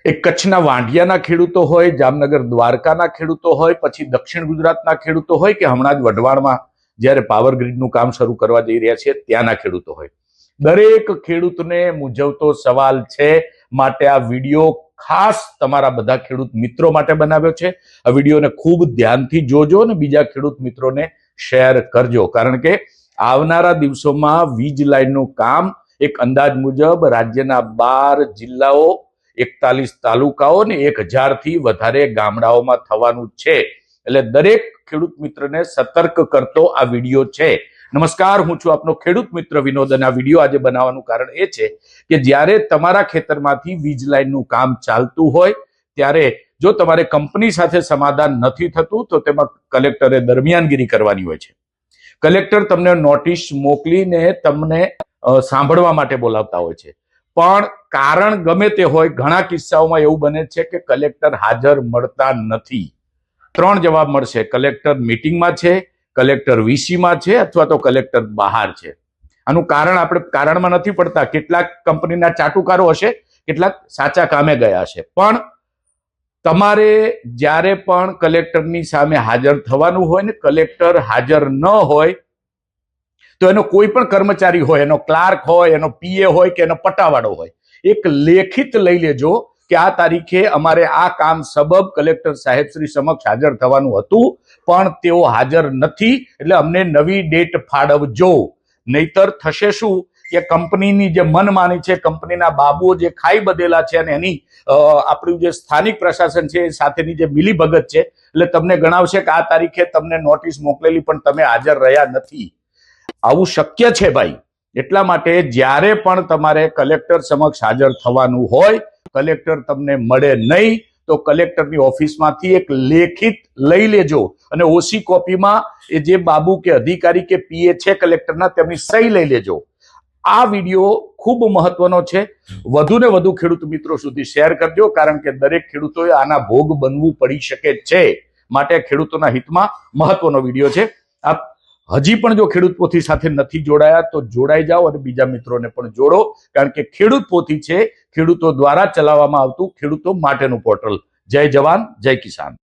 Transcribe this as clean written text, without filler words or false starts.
એક કચ્છના વાંઢિયાના ખેડૂતો હોય, જામનગર દ્વારકાના ખેડૂતો હોય, પછી દક્ષિણ ગુજરાતના ખેડૂતો હોય, કે હમણાં જ વઢવાણમાં જ્યારે પાવર ગ્રીડનું કામ શરૂ કરવા જઈ રહ્યા છે ત્યાંના ખેડૂતો હોય, દરેક ખેડૂતને મૂંઝવતો સવાલ છે. માટે આ વિડીયો ખાસ તમારા બધા ખેડૂત મિત્રો માટે બનાવ્યો છે. આ વિડીયોને ખૂબ ધ્યાનથી જોજો અને બીજા ખેડૂત મિત્રોને શેર કરજો, કારણ કે આવનારા દિવસોમાં વીજ લાઈનનું કામ એક અંદાજ મુજબ રાજ્યના 12 જિલ્લાઓ, 41 તાલુકાઓ ને 1000 થી વધારે ગામડાઓમાં થવાનું છે. એટલે દરેક ખેડૂત મિત્રને સતર્ક કરતો આ વિડીયો છે. નમસ્કાર, હું છું આપનો ખેડૂત મિત્ર વિનોદ અને આ વિડીયો આજે બનાવવાનું કારણ એ છે કે જ્યારે તમારા ખેતરમાંથી વીજ લાઈનનું કામ ચાલતું હોય ત્યારે જો તમારે કંપની સાથે સમાધાન નથી થતું તો તેમાં કલેક્ટરે દરમિયાનગીરી કરવાની હોય છે. કલેક્ટર તમને નોટિસ મોકલીને તમને સાંભળવા માટે બોલાવતા હોય છે, પણ કારણ ગમે તે હોય, ઘણા કિસ્સાઓમાં એવું બને છે કે કલેક્ટર હાજર મળતા નથી. 3 જવાબ મળશે: કલેક્ટર મીટિંગમાં છે, કલેક્ટર વીસીમાં છે, અથવા તો કલેક્ટર બહાર છે. આનું કારણ આપણે કારણમાં નથી પડતા. કેટલાક કંપનીના ચાટુકારો હશે, કેટલાક સાચા કામે ગયા હશે, પણ તમારે જ્યારે પણ કલેક્ટરની સામે હાજર થવાનું હોય ને કલેક્ટર હાજર ન હોય તો એનો કોઈ પણ કર્મચારી હોય, એનો ક્લાર્ક હોય, એનો પીએ હોય કે એનો પટાવાળો હોય, એક લેખિત લઈ લેજો કે આ તારીખે અમારે આ કામ સબબ કલેક્ટર સાહેબ શ્રી સમક્ષ હાજર થવાનું હતું, પણ તેઓ હાજર નથી, એટલે અમને નવી ડેટ ફાળવજો. નહીતર થશે શું કે કંપનીની જે મનમાની છે, કંપનીના બાબુઓ જે ખાઈ બધેલા છે અને એની આપણું જે સ્થાનિક પ્રશાસન છે એ સાથેની જે મિલીભગત છે, એટલે તમને ગણાવશે કે આ તારીખે તમને નોટિસ મોકલેલી પણ તમે હાજર રહ્યા નથી. આવું શક્ય છે ભાઈ. એટલા માટે જ્યારે પણ તમારે કલેક્ટર સમક્ષ હાજર થવાનું હોય, કલેક્ટર તમને મળે નહીં તો કલેક્ટરની ઓફિસમાંથી એક લેખિત લઈ લેજો અને ઓસી કોપીમાં એ જે બાબુ કે અધિકારી કે પીએ છે કલેક્ટરના, તેમની સહી લઈ લેજો. આ વિડીયો ખૂબ મહત્વનો છે. વધુ ને વધુ ખેડૂત મિત્રો સુધી શેર કરજો, કારણ કે દરેક ખેડૂતોએ આના ભોગ બનવું પડી શકે છે. માટે ખેડૂતોના હિતમાં મહત્વનો વિડીયો છે. આપ હજી પણ જો ખેડૂત પોથી સાથે નથી જોડાયા તો જોડાઈ જાઓ અને બીજા મિત્રોને પણ જોડો, કારણ કે ખેડૂત પોથી છે ખેડૂતો દ્વારા ચલાવવામાં આવતું ખેડૂતો માટેનું પોર્ટલ. જય જવાન, જય કિસાન.